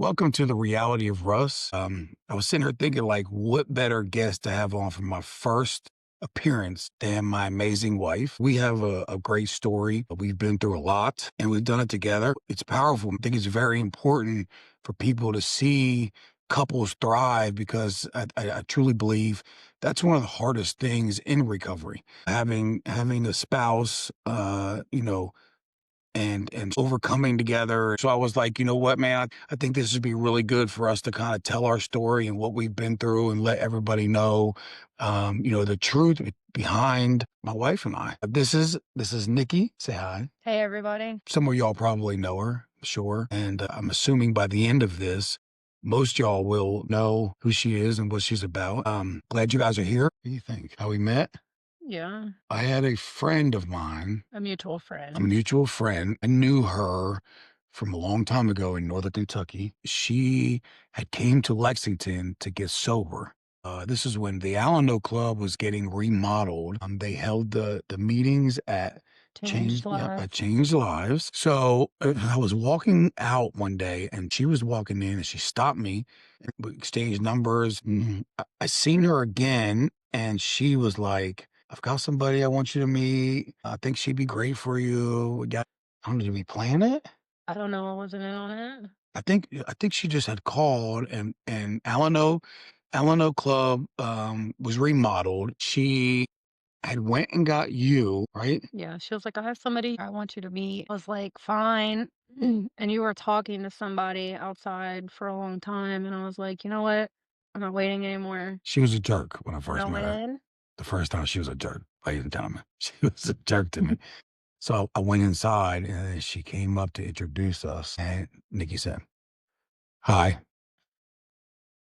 Welcome to the reality of Russ. I was sitting here thinking, like, what better guest to have on for my first appearance than my amazing wife? We have a great story. We've been through a lot and we've done it together. It's powerful. I think it's very important for people to see couples thrive because I truly believe that's one of the hardest things in recovery. Having a spouse, and overcoming together. So I was like, you know what, man, I think this would be really good for us to kind of tell our story and what we've been through and let everybody know, the truth behind my wife and I. This is Nikki. Say hi. Hey, everybody. Some of y'all probably know her, I'm sure. And I'm assuming by the end of this, most y'all will know who she is and what she's about. Glad you guys are here. What do you think? How we met? Yeah, I had a friend of mine, a mutual a friend. mutual friend. I knew her from a long time ago in Northern Kentucky. She had came to Lexington to get sober. This is when the Alano Club was getting remodeled. They held the meetings at Changed at lives. Changed Lives. So I was walking out one day, and she was walking in, and she stopped me. And we exchanged numbers. I seen her again, and she was like, I've got somebody I want you to meet. I think she'd be great for you. I don't know, did we plan it? I don't know, I wasn't in on it. I think she just had called and Alano Club was remodeled. She had went and got you, right? Yeah, she was like, I have somebody I want you to meet. I was like, fine. And you were talking to somebody outside for a long time. And I was like, you know what? I'm not waiting anymore. She was a jerk when I And I first met went her. in. The first time she was a jerk, ladies and gentlemen. She was a jerk to me. So I went inside and then she came up to introduce us and Nikki said, "Hi."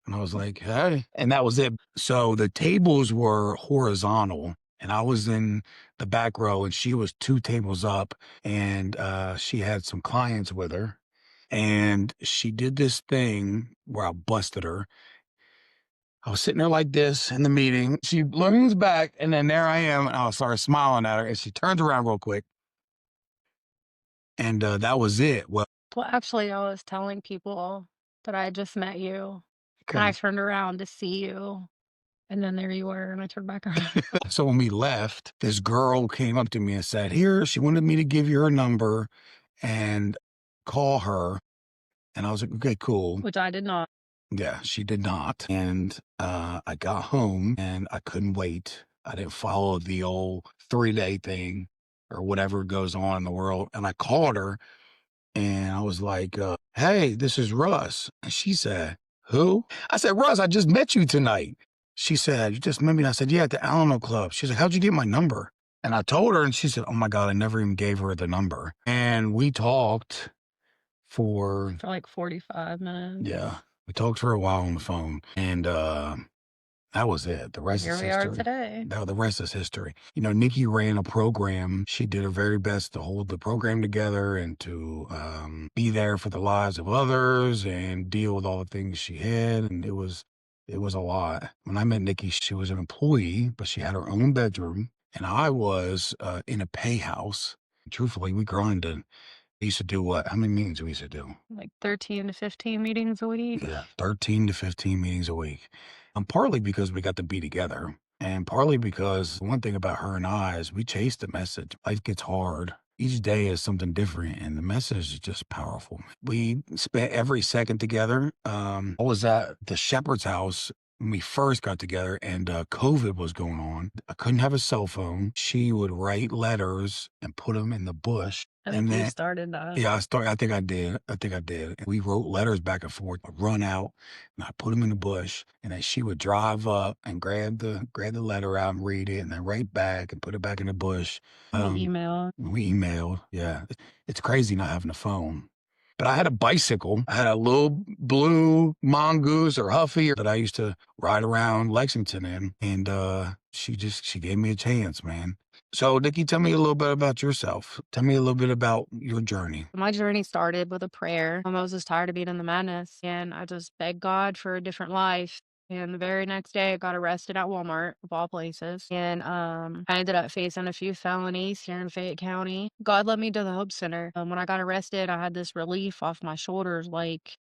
And I was like, "Hey." And that was it. So the tables were horizontal and I was in the back row and she was 2 tables up and, she had some clients with her. And she did this thing where I busted her. I was sitting there like this in the meeting. She leans back and then there I am and I started smiling at her and she turns around real quick and, that was it. Well, Well, actually, I was telling people that I had just met you. And I okay. turned around to see you. And then there you were. And I turned back around. So when we left, this girl came up to me and said, "Here, she wanted me to give you her number and call her." And I was like, "Okay, cool." Which I did not. Yeah, she did not. And I got home and I couldn't wait. I didn't follow the old 3-day thing or whatever goes on in the world. And I called her and I was like, "Hey, this is Russ." And she said, "Who?" I said, "Russ, I just met you tonight." She said, "You just met me?" And I said, "Yeah, at the Alamo Club." She's like, "How'd you get my number?" And I told her, and she said, "Oh my God, I never even gave her the number." And we talked for, For like 45 minutes. yeah, we talked for a while on the phone. And that was it. The rest Here is we are history. today. No, the rest is history. Nikki ran a program. She did her very best to hold the program together and to be there for the lives of others and deal with all the things she had. And it was a lot. When I met Nikki, she was an employee, but she had her own bedroom, and I was in a pay house. Truthfully, we grinded. We used to do what? How many meetings we used to do? Like 13 to 15 meetings a week. Yeah, 13 to 15 meetings a week. Partly because we got to be together, and partly because one thing about her and I is we chase the message. Life gets hard. Each day is something different, and the message is just powerful. We spent every second together. I was at the shepherd's house when we first got together, and COVID was going on. I couldn't have a cell phone. She would write letters and put them in the bush, I and think you then started that. yeah, I think I did. I think I did. We wrote letters back and forth. I'd run out, and I put them in the bush, and then she would drive up and grab the letter out and read it, and then write back and put it back in the bush. We Um, email. we emailed. Yeah, it's crazy not having a phone. But I had a bicycle. I had a little blue mongoose or huffy that I used to ride around Lexington in, and she gave me a chance, man. So, Nikki, tell me a little bit about yourself. Tell me a little bit about your journey. My journey started with a prayer. I was just tired of being in the madness, and I just begged God for a different life. And the very next day, I got arrested at Walmart, of all places. And I ended up facing a few felonies here in Fayette County. God led me to the Hope Center. When I got arrested, I had this relief off my shoulders, like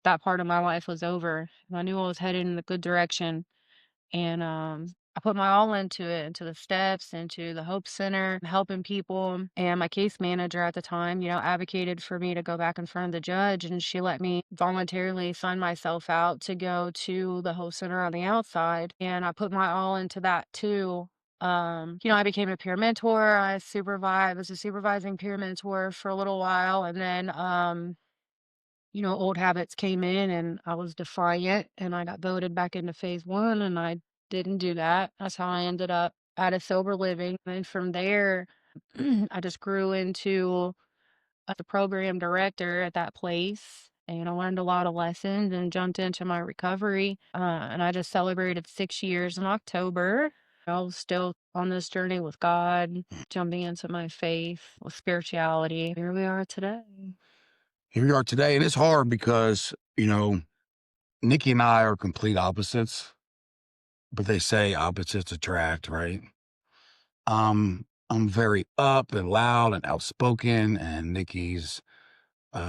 that part of my life was over. And I knew I was headed in the good direction. And I put my all into it, into the steps, into the Hope Center, helping people. And my case manager at the time, advocated for me to go back in front of the judge. And she let me voluntarily sign myself out to go to the Hope Center on the outside. And I put my all into that too. I became a peer mentor. I was a supervising peer mentor for a little while. And then old habits came in and I was defiant and I got voted back into phase one and I didn't do that. That's how I ended up at a sober living. And from there, I just grew into the program director at that place. And I learned a lot of lessons and jumped into my recovery. And I just celebrated 6 years in October. I was still on this journey with God, jumping into my faith with spirituality. Here we are today. Here we are today, and it's hard because, Nikki and I are complete opposites, but they say opposites attract, right? I'm very up and loud and outspoken, and Nikki's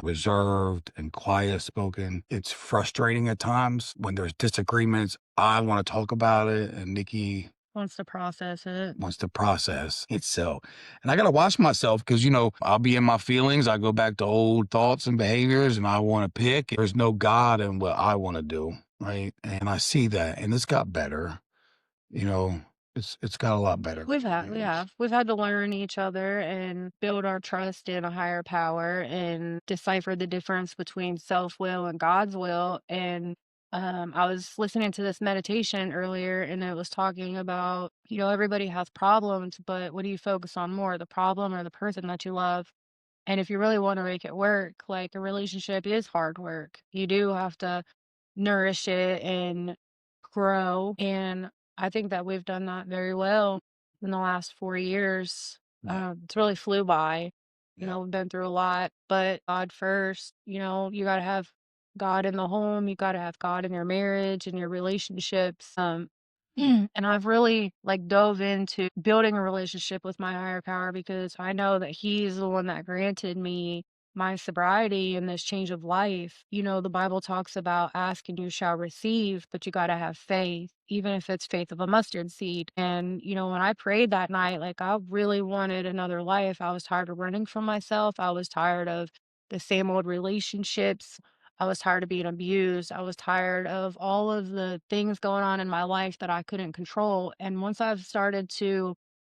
reserved and quiet spoken. It's frustrating at times when there's disagreements. I want to talk about it, and Nikki Wants to process it. wants to process it. So, and I got to watch myself because, I'll be in my feelings. I go back to old thoughts and behaviors, and I want to pick. There's no God in what I want to do, right? And I see that, and it's got better. You know, it's got a lot better. We've had to learn each other and build our trust in a higher power and decipher the difference between self-will and God's will. And I was listening to this meditation earlier and it was talking about, everybody has problems, but what do you focus on more, the problem or the person that you love? And if you really want to make it work, like a relationship is hard work. You do have to nourish it and grow. And I think that we've done that very well in the last 4 years. Yeah. It's really flew by. Yeah. We've been through a lot, but God first, you got to have God in the home. You got to have God in your marriage and your relationships. And I've really like dove into building a relationship with my higher power because I know that he's the one that granted me my sobriety and this change of life. The Bible talks about ask and you shall receive, but you got to have faith, even if it's faith of a mustard seed. And, when I prayed that night, like I really wanted another life. I was tired of running from myself. I was tired of the same old relationships. I was tired of being abused. I was tired of all of the things going on in my life that I couldn't control. And once I've started to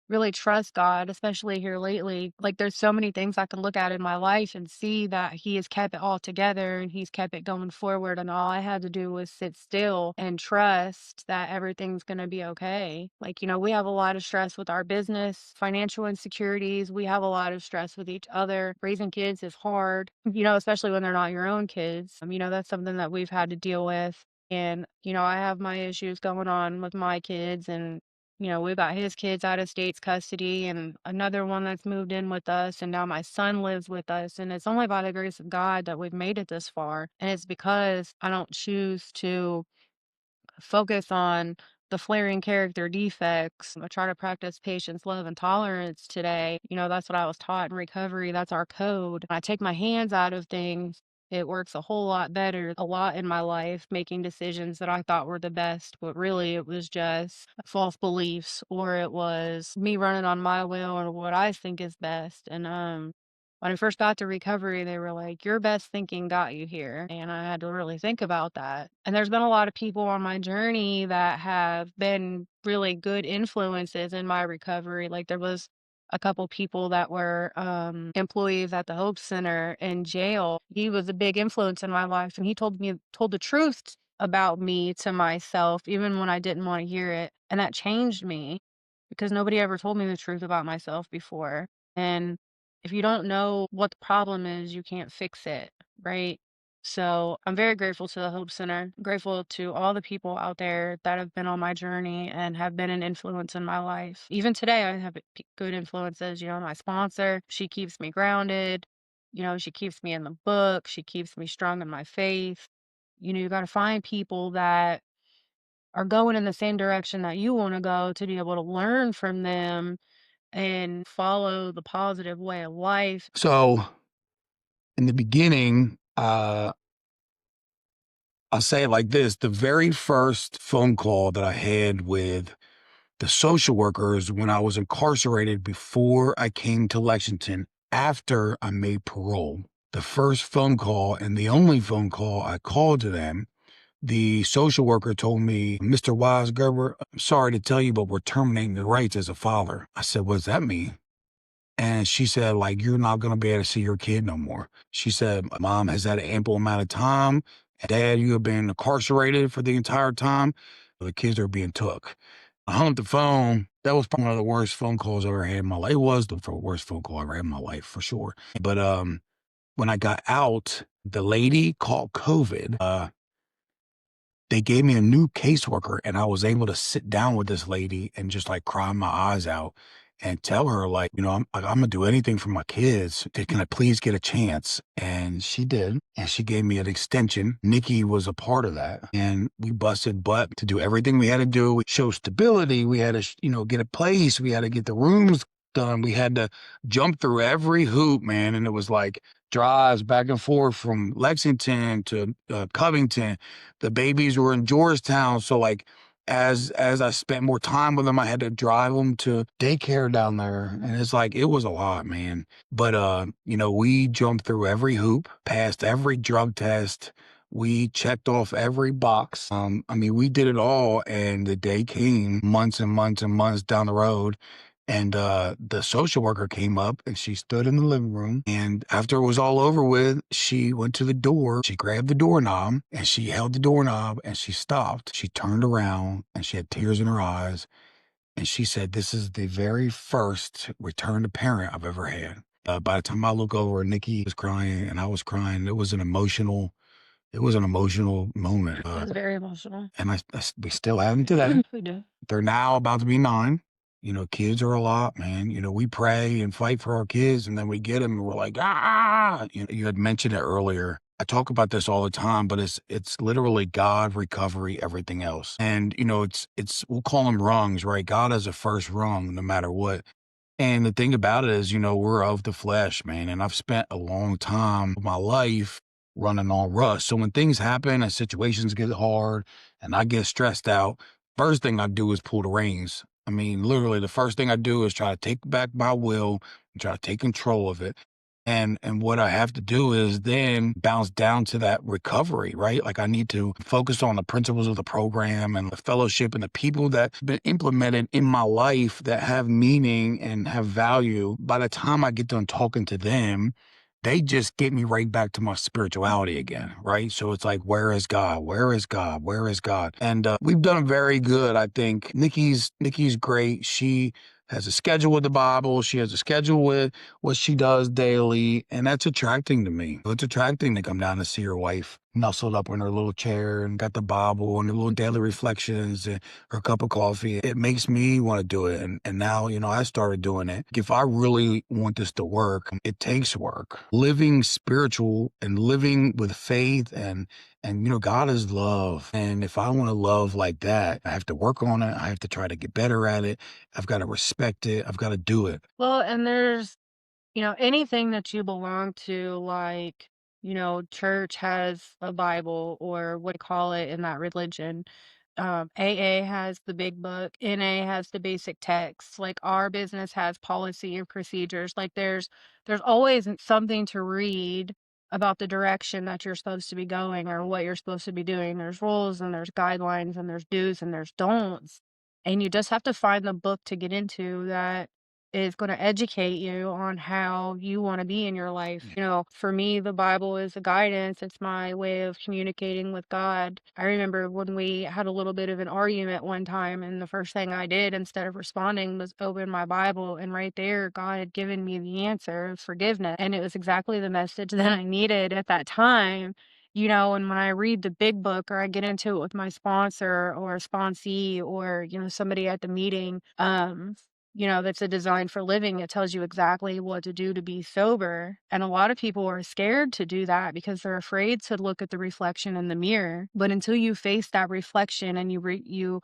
really trust God, especially here lately, like there's so many things I can look at in my life and see that He has kept it all together and He's kept it going forward. And all I had to do was sit still and trust that everything's going to be okay. Like, we have a lot of stress with our business, financial insecurities. We have a lot of stress with each other. Raising kids is hard, especially when they're not your own kids. That's something that we've had to deal with. And, I have my issues going on with my kids and we've got his kids out of state's custody and another one that's moved in with us. And now my son lives with us. And it's only by the grace of God that we've made it this far. And it's because I don't choose to focus on the flaring character defects. I try to practice patience, love, and tolerance today. That's what I was taught in recovery. That's our code. I take my hands out of things. It works a whole lot better, a lot in my life, making decisions that I thought were the best, but really it was just false beliefs or it was me running on my will or what I think is best. And when I first got to recovery, they were like, your best thinking got you here. And I had to really think about that. And there's been a lot of people on my journey that have been really good influences in my recovery. Like there was a couple people that were employees at the Hope Center in jail. He was a big influence in my life. And he told the truth about me to myself, even when I didn't want to hear it. And that changed me because nobody ever told me the truth about myself before. And if you don't know what the problem is, you can't fix it, right? So I'm very grateful to the Hope Center, grateful to all the people out there that have been on my journey and have been an influence in my life. Even today, I have good influences. My sponsor, she keeps me grounded. She keeps me in the book. She keeps me strong in my faith. You got to find people that are going in the same direction that you want to go to be able to learn from them and follow the positive way of life. So in the beginning, I'll say it like this, the very first phone call that I had with the social workers when I was incarcerated before I came to Lexington after I made parole, the first phone call and the only phone call I called to them, the social worker told me, "Mr. Weisgerber, I'm sorry to tell you, but we're terminating your rights as a father." I said, "What does that mean?" And she said, like, "You're not gonna be able to see your kid no more." She said, "Mom has had an ample amount of time. Dad, you have been incarcerated for the entire time. The kids are being took." I hung up the phone. That was probably one of the worst phone calls I ever had in my life. It was the worst phone call I ever had in my life, for sure. But, when I got out, the lady caught COVID. They gave me a new caseworker, and I was able to sit down with this lady and just, like, cry my eyes out and tell her, like, I'm gonna do anything for my kids. Can I please get a chance?" And she did, and she gave me an extension. Nikki was a part of that, and we busted butt to do everything we had to do. We show stability. We had to, get a place. We had to get the rooms done. We had to jump through every hoop, man, and it was like drives back and forth from Lexington to, Covington. The babies were in Georgetown, so, like, as I spent more time with them, I had to drive them to daycare down there, and it's like, it was a lot, man. But, we jumped through every hoop, passed every drug test. We checked off every box. I mean, we did it all, and the day came months and months and months down the road, and, the social worker came up and she stood in the living room. And after it was all over with, she went to the door. She grabbed the doorknob and she held the doorknob and she stopped. She turned around and she had tears in her eyes. And she said, "This is the very first return to parent I've ever had." By the time I look over, Nikki was crying and I was crying. It was an emotional moment. It was very emotional. And we still have them today. We do. They're now about to be 9. Kids are a lot, man. We pray and fight for our kids, and then we get them, and we're like, "Ah!" You had mentioned it earlier. I talk about this all the time, but it's literally God, recovery, everything else. And, it's we'll call them rungs, right? God is the first rung no matter what. And the thing about it is, we're of the flesh, man, and I've spent a long time of my life running on rust. So when things happen and situations get hard and I get stressed out, first thing I do is pull the reins. I mean, literally, the first thing I do is try to take back my will and try to take control of it. And what I have to do is then bounce down to that recovery, right? Like, I need to focus on the principles of the program and the fellowship and the people that have been implemented in my life that have meaning and have value. By the time I get done talking to them, they just get me right back to my spirituality again, right? So it's like, where is God? Where is God? Where is God? And we've done very good, I think. Nikki's great. She has a schedule with the Bible. She has a schedule with what she does daily, and that's attracting to me. It's attracting to come down to see her wife nestled up in her little chair and got the Bible and her little daily reflections and her cup of coffee. It makes me want to do it. And now, I started doing it. If I really want this to work, it takes work. Living spiritual and living with faith and God is love. And if I want to love like that, I have to work on it. I have to try to get better at it. I've got to respect it. I've got to do it. Well, and there's, anything that you belong to, like, church has a Bible or what call it in that religion. AA has the big book, NA has the basic text. Like, our business has policy and procedures. Like, there's always something to read about the direction that you're supposed to be going or what you're supposed to be doing. There's rules and there's guidelines and there's do's and there's don'ts. And you just have to find the book to get into that is gonna educate you on how you wanna be in your life. For me, the Bible is a guidance. It's my way of communicating with God. I remember when we had a little bit of an argument one time, and the first thing I did instead of responding was open my Bible, and right there, God had given me the answer of forgiveness. And it was exactly the message that I needed at that time. And when I read the big book or I get into it with my sponsor or a sponsee or, somebody at the meeting, that's a design for living. It tells you exactly what to do to be sober. And a lot of people are scared to do that because they're afraid to look at the reflection in the mirror. But until you face that reflection and you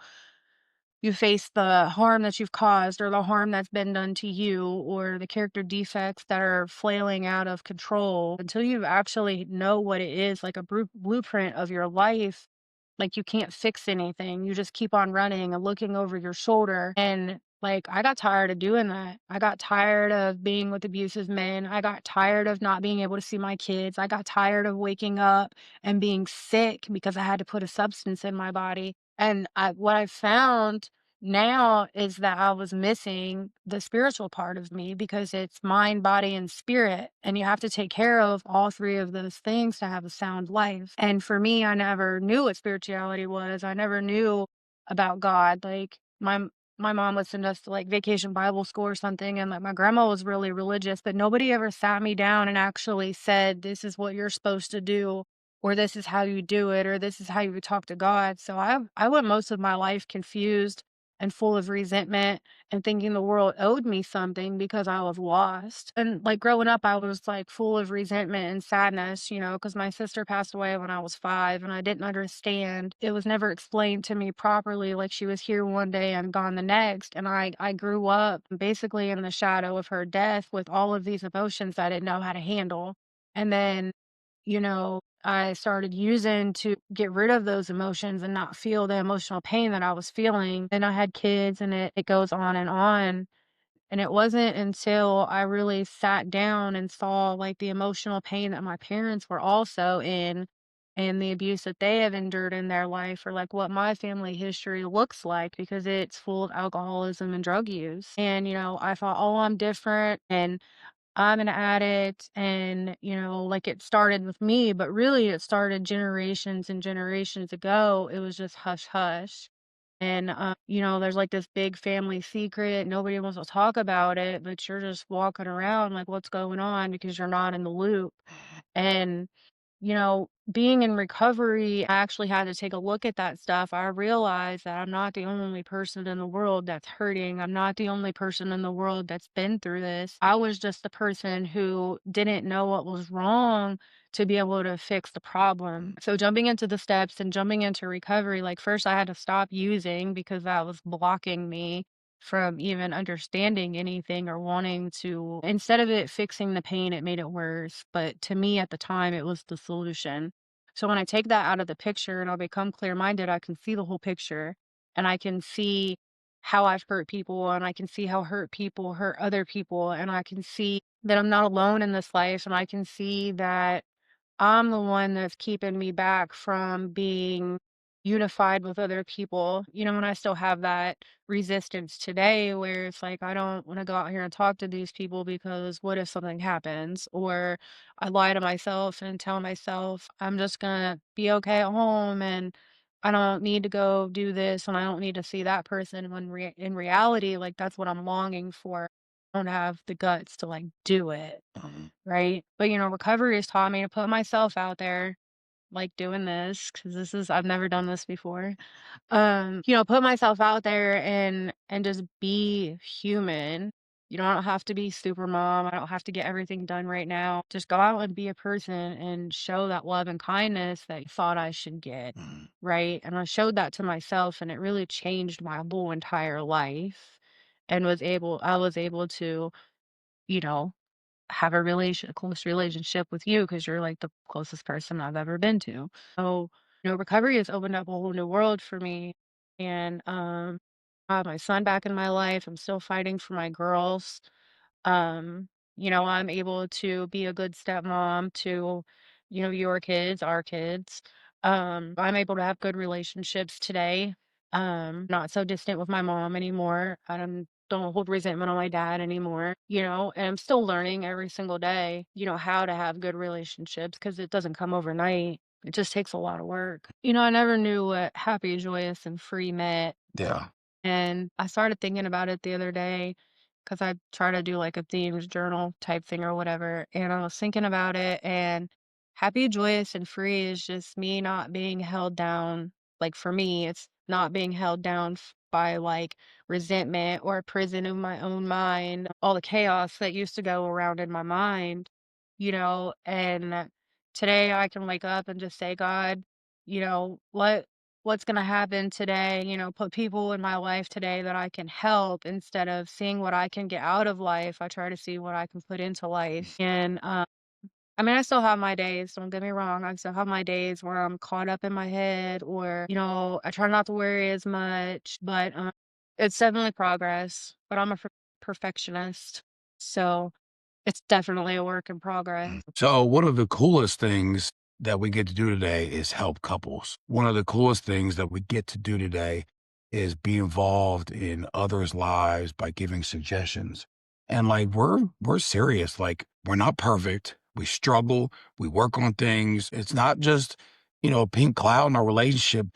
you face the harm that you've caused or the harm that's been done to you or the character defects that are flailing out of control until you actually know what it is, like a blueprint of your life. Like you can't fix anything. You just keep on running and looking over your shoulder. And like I got tired of doing that. I got tired of being with abusive men. I got tired of not being able to see my kids. I got tired of waking up and being sick because I had to put a substance in my body. And what I found now is that I was missing the spiritual part of me because it's mind, body, and spirit. And you have to take care of all three of those things to have a sound life. And for me, I never knew what spirituality was. I never knew about God. Like my mom listened to us to like vacation Bible school or something. And like my grandma was really religious, but nobody ever sat me down and actually said, this is what you're supposed to do, or this is how you do it, or this is how you talk to God. So I went most of my life confused and full of resentment and thinking the world owed me something because I was lost. And like growing up, I was like full of resentment and sadness, because my sister passed away when I was 5 and I didn't understand. It was never explained to me properly. Like she was here one day and gone the next. And I grew up basically in the shadow of her death with all of these emotions I didn't know how to handle. And then I started using to get rid of those emotions and not feel the emotional pain that I was feeling. And I had kids and it goes on and on. And it wasn't until I really sat down and saw like the emotional pain that my parents were also in and the abuse that they have endured in their life or like what my family history looks like because it's full of alcoholism and drug use. And, I thought, oh, I'm different. And I'm an addict and, like it started with me, but really it started generations and generations ago. It was just hush hush. And, there's like this big family secret. Nobody wants to talk about it, but you're just walking around like, what's going on because you're not in the loop. And, being in recovery, I actually had to take a look at that stuff. I realized that I'm not the only person in the world that's hurting. I'm not the only person in the world that's been through this. I was just the person who didn't know what was wrong to be able to fix the problem. So jumping into the steps and jumping into recovery, like first I had to stop using because that was blocking me from even understanding anything or wanting to instead of it fixing the pain, it made it worse. But to me at the time, it was the solution. So when I take that out of the picture and I'll become clear-minded, I can see the whole picture and I can see how I've hurt people and I can see how hurt people hurt other people and I can see that I'm not alone in this life and I can see that I'm the one that's keeping me back from being unified with other people, and I still have that resistance today where it's like, I don't want to go out here and talk to these people because what if something happens? Or I lie to myself and tell myself I'm just going to be okay at home and I don't need to go do this and I don't need to see that person when in reality, like that's what I'm longing for. I don't have the guts to like do it. Right? But, recovery has taught me to put myself out there, like doing this, because I've never done this before. Put myself out there and just be human. I don't have to be super mom. I don't have to get everything done right now. Just go out and be a person and show that love and kindness that you thought I should get. Right? And I showed that to myself and it really changed my whole entire life and I was able to, you know, have a close relationship with you because 'cause you're, like, the closest person I've ever been to. So, recovery has opened up a whole new world for me, and, I have my son back in my life, I'm still fighting for my girls. I'm able to be a good stepmom to, your kids, our kids. I'm able to have good relationships today. Not so distant with my mom anymore. I don't hold resentment on my dad anymore, and I'm still learning every single day, how to have good relationships because it doesn't come overnight. It just takes a lot of work. I never knew what happy, joyous, and free meant. Yeah. And I started thinking about it the other day because I try to do like a themes journal type thing or whatever. And I was thinking about it, and happy, joyous, and free is just me not being held down. Like for me, it's not being held down by like resentment or a prison of my own mind, all the chaos that used to go around in my mind, and today I can wake up and just say, God, what what's going to happen today, put people in my life today that I can help instead of seeing what I can get out of life. I try to see what I can put into life. And I mean, I still have my days, don't get me wrong. I still have my days where I'm caught up in my head or, I try not to worry as much, but it's definitely progress. But I'm a perfectionist. So it's definitely a work in progress. So one of the coolest things that we get to do today is help couples. One of the coolest things that we get to do today is be involved in others' lives by giving suggestions. And like we're serious. Like we're not perfect. We struggle. We work on things. It's not just, a pink cloud in our relationship.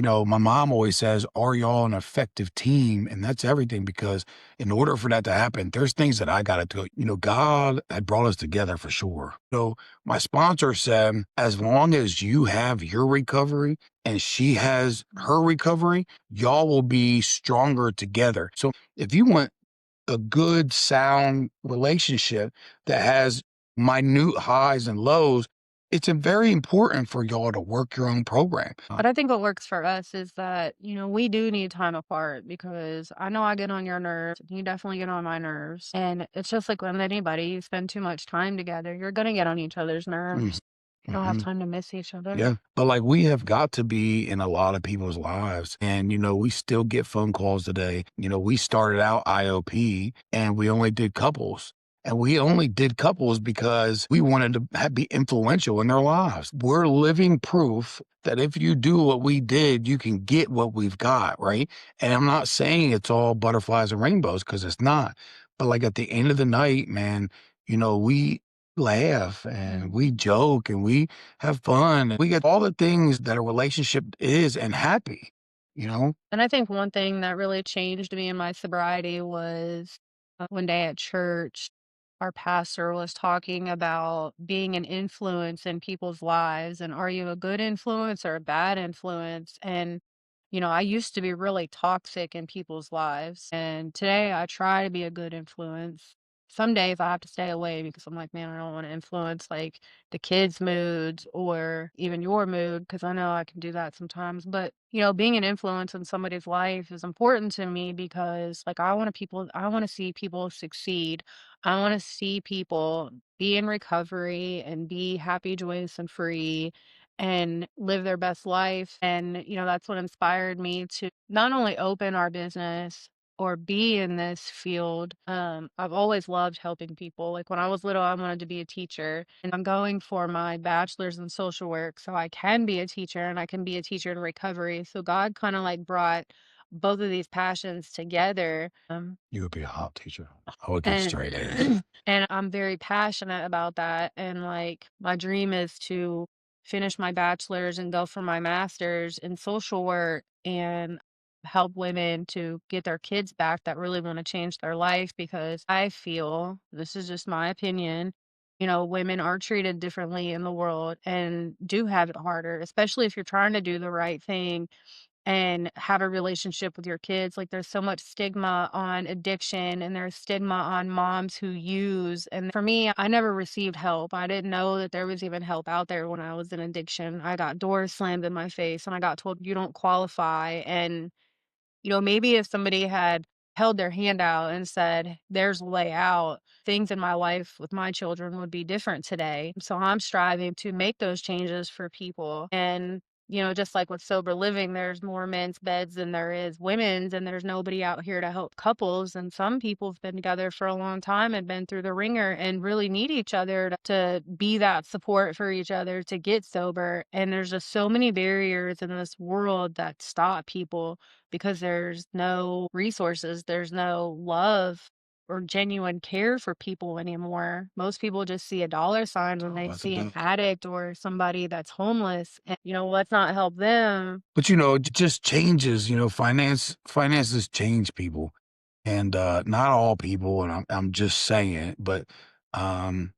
My mom always says, "Are y'all an effective team?" And that's everything because in order for that to happen, there's things that I got to do. God had brought us together for sure. So my sponsor said, as long as you have your recovery and she has her recovery, y'all will be stronger together. So if you want a good, sound relationship that has minute highs and lows, it's very important for y'all to work your own program. But I think what works for us is that, we do need time apart because I know I get on your nerves. You definitely get on my nerves. And it's just like with anybody, you spend too much time together, you're going to get on each other's nerves. You don't have Mhm. time to miss each other. Yeah. But like we have got to be in a lot of people's lives. And, we still get phone calls today. We started out IOP and we only did couples. And we only did couples because we wanted to be influential in their lives. We're living proof that if you do what we did, you can get what we've got. Right. And I'm not saying it's all butterflies and rainbows because it's not. But like at the end of the night, man, we laugh and we joke and we have fun. We get all the things that a relationship is and happy, you know? And I think one thing that really changed me in my sobriety was one day at church, our pastor was talking about being an influence in people's lives. And are you a good influence or a bad influence? And, I used to be really toxic in people's lives. And today I try to be a good influence. Some days I have to stay away because I'm like, man, I don't want to influence like the kids' moods or even your mood because I know I can do that sometimes. But, being an influence in somebody's life is important to me because like I want to see people succeed. I want to see people be in recovery and be happy, joyous, and free and live their best life. And, that's what inspired me to not only open our business or be in this field. I've always loved helping people. Like when I was little, I wanted to be a teacher, and I'm going for my bachelor's in social work so I can be a teacher and I can be a teacher in recovery. So God kind of like brought both of these passions together. You would be a hot teacher. I would get And straight A's. and I'm very passionate about that, and, like, my dream is to finish my bachelor's and go for my master's in social work and help women to get their kids back that really wanna change their life because I feel, this is just my opinion, women are treated differently in the world and do have it harder, especially if you're trying to do the right thing and have a relationship with your kids. Like there's so much stigma on addiction and there's stigma on moms who use. And for me, I never received help. I didn't know that there was even help out there when I was in addiction. I got doors slammed in my face and I got told you don't qualify. And maybe if somebody had held their hand out and said, there's a way out, things in my life with my children would be different today. So I'm striving to make those changes for people. And, just like with sober living, there's more men's beds than there is women's, and there's nobody out here to help couples. And some people have been together for a long time and been through the ringer and really need each other to be that support for each other to get sober. And there's just so many barriers in this world that stop people because there's no resources, there's no love or genuine care for people anymore. Most people just see a dollar sign when they That's a see an duck. addict or somebody that's homeless. And, let's not help them. But it just changes, finances change people. And not all people, and I'm just saying, but um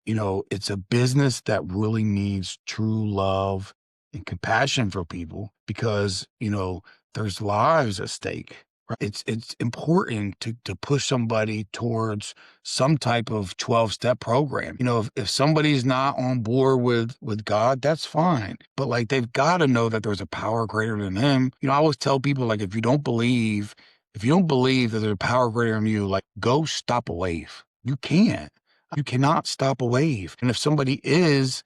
it's a business that really needs true love and compassion for people because, there's lives at stake. Right. It's important to push somebody towards some type of 12-step program. You know, if somebody's not on board with God, that's fine. But like they've got to know that there's a power greater than them. You know, I always tell people like if you don't believe that there's a power greater than you, like go stop a wave. You can't. You cannot stop a wave. And if somebody is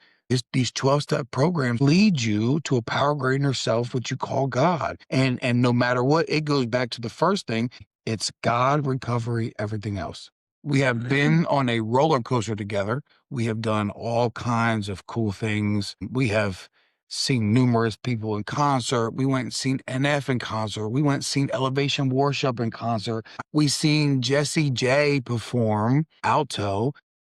these 12-step programs lead you to a power greater than yourself, which you call God. And no matter what, it goes back to the first thing. It's God, recovery, everything else. We have been on a roller coaster together. We have done all kinds of cool things. We have seen numerous people in concert. We went and seen NF in concert. We went and seen Elevation Worship in concert. We seen Jessie J perform alto,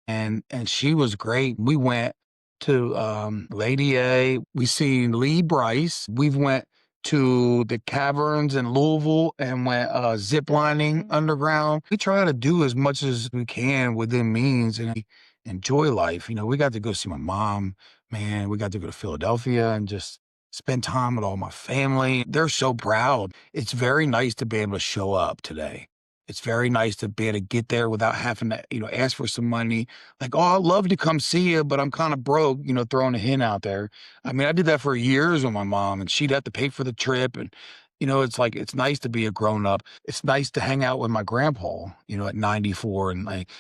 and she was great. We went to Lady A. We seen Lee Bryce. We've went to the caverns in Louisville and went zip lining underground. We try to do as much as we can within means and enjoy life. You know, we got to go see my mom. Man, we got to go to Philadelphia and just spend time with all my family. They're so proud. It's very nice to be able to show up today. It's very nice to be able to get there without having to, ask for some money. Like, oh, I'd love to come see you, but I'm kind of broke, throwing a hint out there. I mean, I did that for years with my mom, and she'd have to pay for the trip. And, it's like, it's nice to be a grown up. It's nice to hang out with my grandpa, at 94 and like,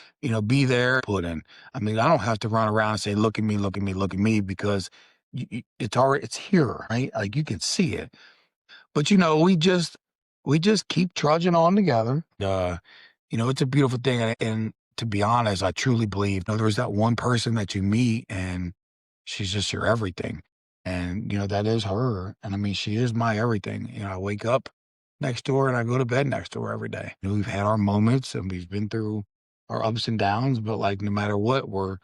be there, put in. I mean, I don't have to run around and say, look at me, look at me, look at me, because it's here, right? Like you can see it. But, we just keep trudging on together. It's a beautiful thing. And to be honest, I truly believe, there's that one person that you meet and she's just your everything. And, that is her. And I mean, she is my everything. I wake up next to her and I go to bed next to her every day. We've had our moments and we've been through our ups and downs, but like, no matter what, we're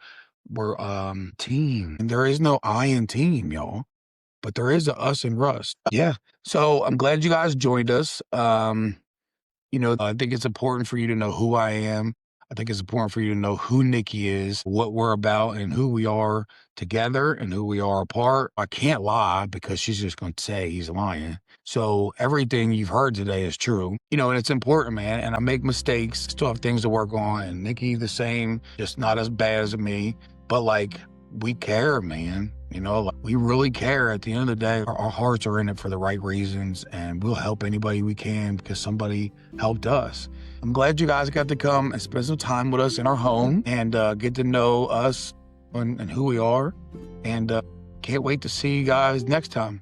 team. And there is no I in team, y'all. But there is a us and Russ. Yeah. So I'm glad you guys joined us. I think it's important for you to know who I am. I think it's important for you to know who Nikki is, what we're about, and who we are together and who we are apart. I can't lie because she's just going to say he's lying. So everything you've heard today is true. And it's important, man. And I make mistakes, still have things to work on. And Nikki the same, just not as bad as me. But like, we care, man. Like, we really care. At the end of the day, our hearts are in it for the right reasons, and we'll help anybody we can because somebody helped us. I'm glad you guys got to come and spend some time with us in our home and get to know us and who we are. And can't wait to see you guys next time.